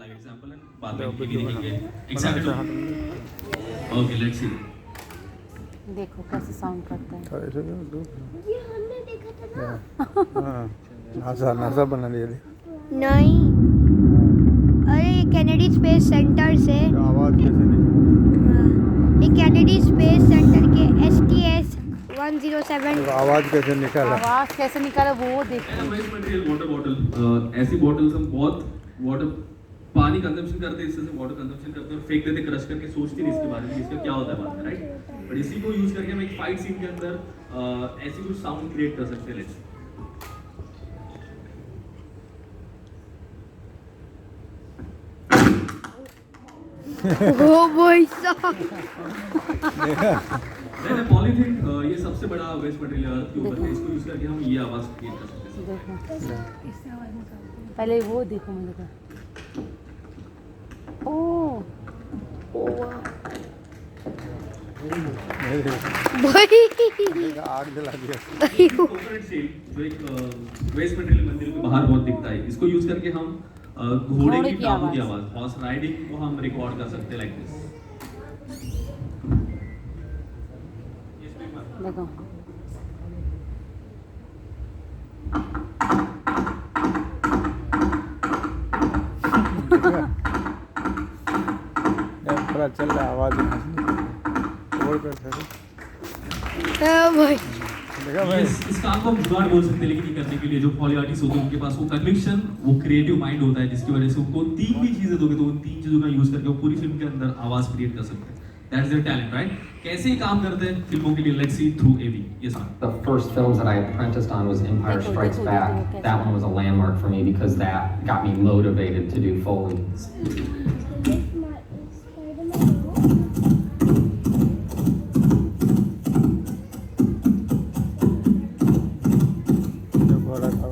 Live example and बाद में भी देखेंगे एक्सेप्ट। Okay let's see. देखो कैसे साउंड करता है। ये हमने देखा था ना। हाँ नासा नासा बना दिया थी। नहीं, अरे ये कैनेडी स्पेस सेंटर से, आवाज़ कैसे निकली? ये कैनेडी स्पेस सेंटर के STS 107 आवाज़ कैसे निकला? आवाज कैसे निकाला वो देखो। वेस्ट मटेरियल वाटर बॉटल, ऐसी बॉटल्स हम बहुत वाटर पानी कंजम्पशन करते हैं, इससे वाटर कंजम्पशन करते हैं और फेंक देते क्रश करके, सोचते नहीं इसके बारे में इसका क्या होता है बाद में, राइट। बट इसी को यूज करके हम एक फाइट सीन के अंदर ऐसी कुछ साउंड क्रिएट कर सकते हैं। लेट्स ओ भाई साहब, देन पॉलीथीन, ये सबसे बड़ा वेस्ट मटेरियल अर्थ के ऊपर है, इसको यूज करके हम ये आवाज क्रिएट कर सकते हैं। देखो पहले वो देखो मुझे का। ओ भाई आग जला दिया। कोकोनट शेल जो एक वेस्ट मटेरियल मंदिर के बाहर बहुत दिखता है, इसको यूज करके हम घोड़े की टांगों की आवाज, हॉर्स राइडिंग को हम रिकॉर्ड कर सकते हैं लाइक दिस। देखो पता चल रहा आवाज़ और कर सकते। भाई देखा भाई इस काम को हम जुगाड़ बोल सकते हैं, लेकिन ये करने के लिए जो पॉली आर्टिस्ट होते हैं उनके पास वो कन्विक्शन, वो क्रिएटिव माइंड होता है, जिसकी वजह से उनको तीन भी चीजें दोगे तो उन तीन चीजों का यूज करके वो पूरी फिल्म के अंदर आवाज क्रिएट कर सकते हैं। That's their talent, right. कैसे ये काम करते हैं फिल्मों के लिए, let's see through AV. Yes sir. The first films that I apprenticed on was Empire Strikes Back. That one was a landmark for me because that got me motivated to do Foley. बड़ा था।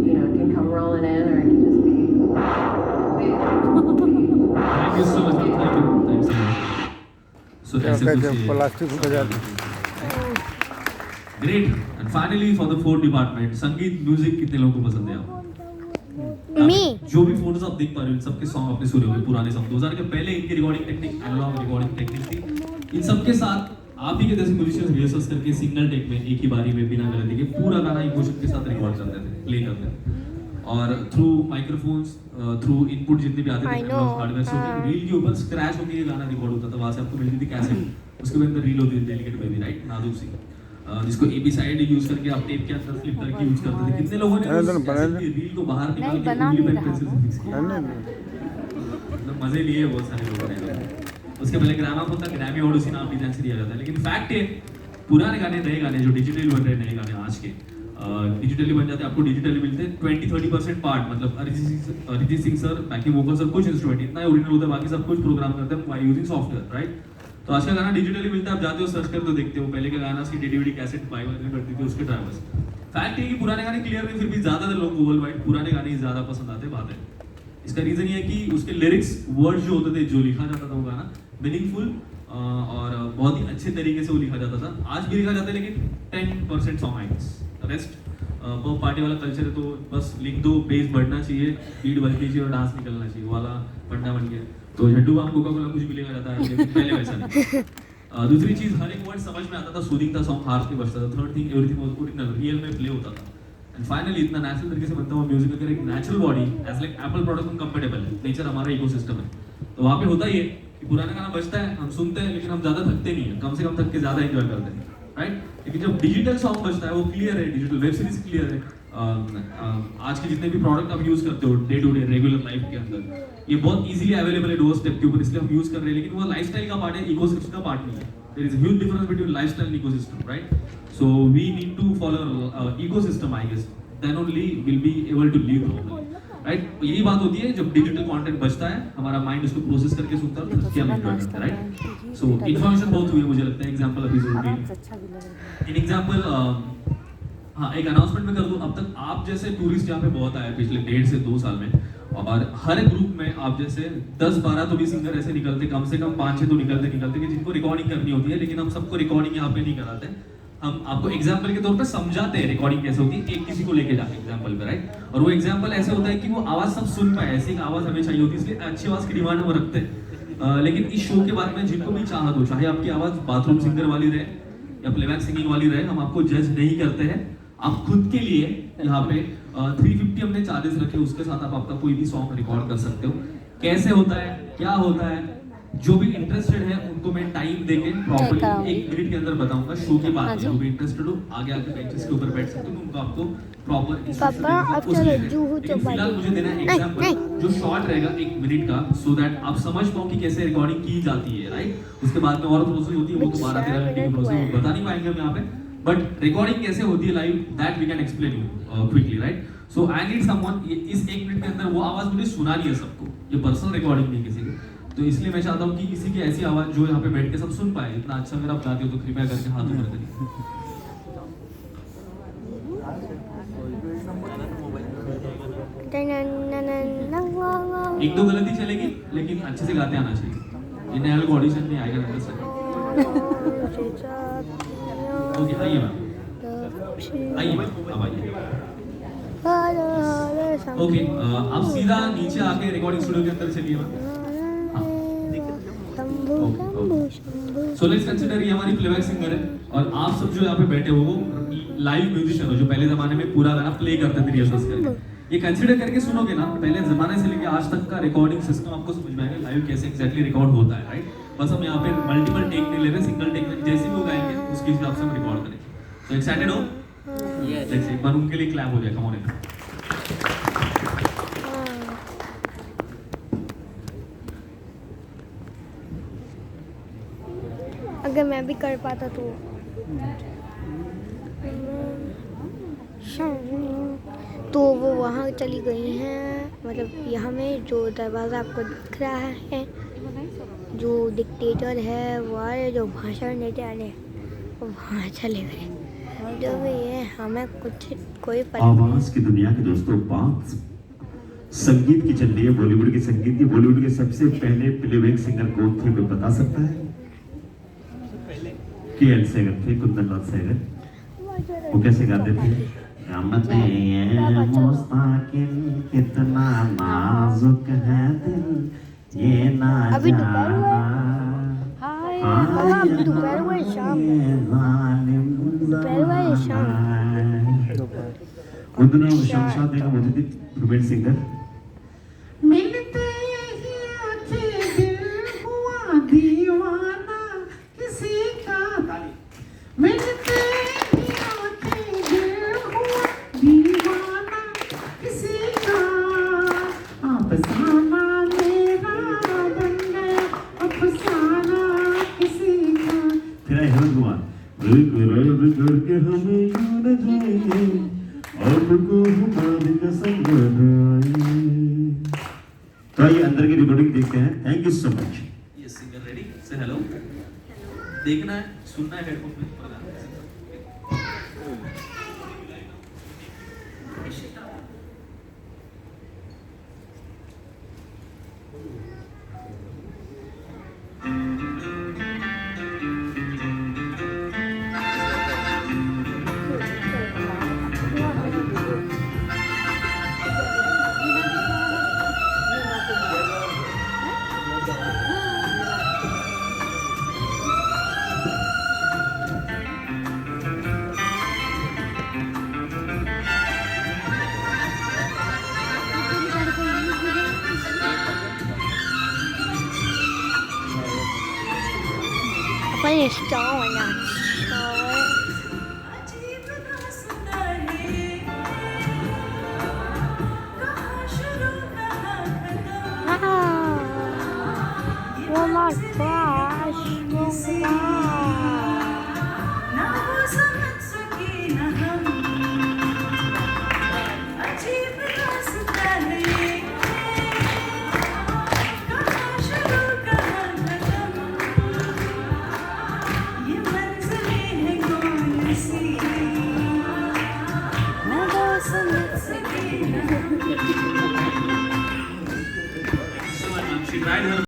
You know, it can come rolling in or it can just be. Thank you so much, thank you, thanks so much. So ऐसे कैसे कुछ plastic हो जाती। Great. And finally for the fourth department, संगीत music कितने लोगों को पसंद है आपको? मी जो भी फोटोज आप देख पा रहे हो, इन सबके सॉन्ग आपने सुने होंगे, पुराने सॉन्ग 2000 के पहले इनकी recording technique analog recording technique थी। इन सबके साथ आप ही के जैसे म्यूजिशियंस रिहर्सल्स करके सिंगल टेक में एक ही बारी में बिना गलती के पूरा गाना इमोशन के साथ रिकॉर्ड करते थे, प्ले करते थे। और थ्रू माइक्रोफोन्स, थ्रू इनपुट जितने भी आते थे I know, हार्डवेयर से, रील के ऊपर स्क्रैच होकर ये गाना रिकॉर्ड होता था। वहां से आपको मिलती थी कैसेट, उसके अंदर रील होती थी, डेलिकेट बेबी, राइट, नाजुक सी, जिसको ए बी साइड यूज करके आप टेप के अंदर फ्लिप करके यूज करते थे। कितने लोगों ने नहीं, उस नहीं, बना कैसेट की रील को बाहर निकाल नहीं, के बना उंगली नहीं पे रहा पेंसिल वो। से फिक्स किया? नहीं मतलब मजे लिए बहुत सारे लोगों ने। उसके पहले ग्रामाफोन था, ग्रैमी अवार्ड उसी नाम डिजाइन से दिया जाता है। लेकिन फैक्ट है, पुराने गाने, नए गाने जो डिजिटली बन रहे, नए गाने आज के डिजिटली बन जाते हैं, आपको डिजिटली मिलते हैं 20-30% पार्ट, मतलब Arijit Singh sir banking vocals और कुछ इंस्ट्रूमेंट, इतना ही ओरिजिनल होता है, बाकी सब कुछ प्रोग्राम करते हैं बाय यूजिंग सॉफ्टवेयर, राइट। तो आज का गाना डिजिटली मिलता है, आप जाते हो सर्च करते हो, देखते हो। पहले का गाना सी डीवीडी कैसेट बाय करती थी उसके ड्राइवर्स। फैक्ट है कि पुराने गाने क्लियर नहीं, फिर भी ज्यादातर लोग वर्ल्ड वाइड पुराने गाने ही ज्यादा पसंद आते, बात है। इसका रीजन ये है कि उसके लिरिक्स, वर्ड जो होते थे, जो लिखा जाता था वो गाना मीनिंगफुल और बहुत ही अच्छे तरीके से वो लिखा जाता था। आज भी लिखा जाता है लेकिन 10% सॉन्ग आइट्स, रेस्ट पब पार्टी वाला कल्चर है, तो बस लिख दो, बेस बढ़ना चाहिए, बीट बढ़नी चाहिए और डांस निकलना चाहिए, वाला फंडा बन गया। तो झड्डू बाम कोका कोला कुछ भी लिखा जाता है, लेकिन पहले वैसा नहीं। दूसरी चीज, हर एक वर्ड समझ में आता था, सूदिंग था, सॉन्ग हार्श नहीं बजता था। Third thing, everything was original, real में प्ले होता था। एंड फाइनली इतना नेचुरल तरीके से बनता हुआ म्यूजिक अगर एक natural body as like Apple product में कंफर्टेबल है, नेचर हमारा इकोसिस्टम है, तो वहाँ पे होता ही है कि पुराना गाना बजता है, हम सुनते हैं, लेकिन हम ज्यादा थकते नहीं है, कम से कम थक के ज्यादा एंजॉय करते हैं, राइट। लेकिन जब डिजिटल सॉन्ग बजता है वो क्लियर है, डिजिटल वेब सीरीज क्लियर है, आज के जितने भी प्रोडक्ट आप यूज करते हो day to day regular life के अंदर, ये बहुत इजीली अवेलेबल है डोर स्टेप के ऊपर, इसलिए हम यूज कर रहे हैं। लेकिन वो लाइफस्टाइल का पार्ट है, इकोसिस्टम का पार्ट नहीं है। There is a huge difference between lifestyle and ecosystem, right. So we need to follow ecosystem, I guess, then only will be able to live properly. Right. यही बात होती है जब डिजिटल कंटेंट बचता है, हमारा माइंड उसको प्रोसेस करके सुनता है, तो उसके हम एंजॉय करते हैं, राइट। सो इन्फॉर्मेशन बहुत हुई है मुझे लगता है, एग्जांपल अभी जरूरी आराम है। से अच्छा भी लग रहा है। इन एग्जांपल हाँ, एक अनाउंसमेंट में कर दूं, अब तक आप जैसे टूरिस्ट यहाँ पे बहुत आए पिछले 1.5 से 2 साल में, और हर ग्रुप में आप जैसे 10-12 तो भी सिंगर ऐसे निकलते, कम से कम 5-6 तो निकलते कि जिनको रिकॉर्डिंग करनी होती है, लेकिन हम सबको रिकॉर्डिंग यहाँ पे नहीं कराते। हम आपको एग्जाम्पल के तौर पे समझाते हैं रिकॉर्डिंग कैसे होती है, एक किसी को लेके जाके एग्जाम्पल पे, राइट। और वो एग्जाम्पल ऐसे होता है कि वो आवाज सब सुन पाए, ऐसी एक आवाज हमें चाहिए होती है, इसलिए अच्छी आवाज की डिमांड हम रखते हैं। लेकिन इस शो के बाद में जिनको भी चाहत हो, चाहे आपकी आवाज बाथरूम सिंगर वाली रहे या प्लेबैक सिंगिंग वाली रहे, हम आपको जज नहीं करते हैं। आप खुद के लिए यहाँ पे 350 हमने चार्जेस रखे, उसके साथ आप आपका कोई भी सॉन्ग रिकॉर्ड कर सकते हो। कैसे होता है, क्या होता है, जो भी इंटरेस्टेड है उनको मैं टाइम देके प्रॉपर्ली 1 मिनट के अंदर बताऊंगा शो के बाद। जो भी इंटरेस्टेड हो आगे आके बेंचेस के ऊपर बैठ सकते हो, उनको आपको प्रॉपर पापा, अब चलो जूहू लेकिन फिलहाल मुझे देना है नहीं, एग्जांपल जो शॉर्ट रहेगा 1 मिनट का, सो दैट आप समझ पाओ कि कैसे रिकॉर्डिंग की जाती है, राइट। उसके बाद में और प्रोसेस होती है, वो तो 12-13 घंटे की प्रोसेस बता नहीं पाएंगे हम यहाँ पे, बट रिकॉर्डिंग कैसे होती है live, that we can explain you quickly, right. So I need someone, इस 1 मिनट के अंदर वो आवाज मुझे सुनानी है सबको, ये पर्सनल रिकॉर्डिंग नहीं किसी की, तो इसलिए मैं चाहता हूँ कि किसी की ऐसी आवाज जो यहाँ पे बैठ के सब सुन पाए। इतना अच्छा अगर आप गाते हो तो कृपया करके हाथ ऊपर करिए। एक दो गलती चलेगी, लेकिन अच्छे से गाते आना चाहिए। ये नया लोग ऑडिशन में आएगा अंडरस्टैंड। ओके, आइए मैम, आइए मैम, अब आइए। ओके, आप सीधा नीचे आके रिकॉर्डिंग स्टूडियो के अंदर चलिए मैम। सो लेट्स कंसीडर ये हमारी प्लेबैक सिंगर है, और आप सब जो यहाँ पे बैठे हो वो लाइव म्यूजिशियन हो, जो पहले जमाने में पूरा गाना प्ले करते थे रिहर्सल्स करके। ये कंसीडर करके सुनोगे ना, पहले जमाने से लेके आज तक का रिकॉर्डिंग सिस्टम आपको समझ में आएगा लाइव कैसे एग्जैक्टली रिकॉर्ड होता है, राइट। बस हम यहाँ पे मल्टीपल टेक नहीं ले रहे, सिंगल टेक में जैसे भी वो गाएंगे उसके हिसाब से हम रिकॉर्ड करेंगे। तो एक्साइटेड हो? लेट्स एक बार उनके लिए क्लैप हो जाए, कम ऑन। अगर मैं भी कर पाता तो। तो वो वहाँ चली गई हैं, मतलब यहाँ में जो दरवाज़ा आपको दिख रहा है, जो डिक्टेटर है वो आ रहे, जो भाषण देते आ रहे, वो वहाँ चले गए। जो भी है हमें कोई आवाज की दुनिया के दोस्तों, बात संगीत की चल रही है, बॉलीवुड की संगीत की। बॉलीवुड के सबसे पहले प्लेबैक सिंगर कौन थे, कोई बता सकता है? KL सेहगल थे, कुंदन लाल सेहगल। वो कैसे गाते थे? मुस्ताकिन कितना नाजुक है दिल, ये ना अभी दोपहर हुआ है, दोपहर हुआ है, शाम दोपहर हुआ है, शाम। उनका नाम शमशाद बेगम होती थी, प्लेबैक सिंगर। मिलते ही आंखें दिल हुआ दीवाना किसी का, मिलते ही आंखें दिल हुआ दीवाना किसी का, अफसाना मेरा बन गया अफसाना किसी का। तेरा हेमंत कुमार इकरार करके हमें यूं न जाएंगे, आपको हमारी कसम बनाई। तो आइए अंदर की रिकॉर्डिंग देखते हैं। Thank you so much. ये सिंगर रेडी, से हेलो। देखना है, सुनना है हेडफोन में। अपन स्टार बना, oh my gosh, oh my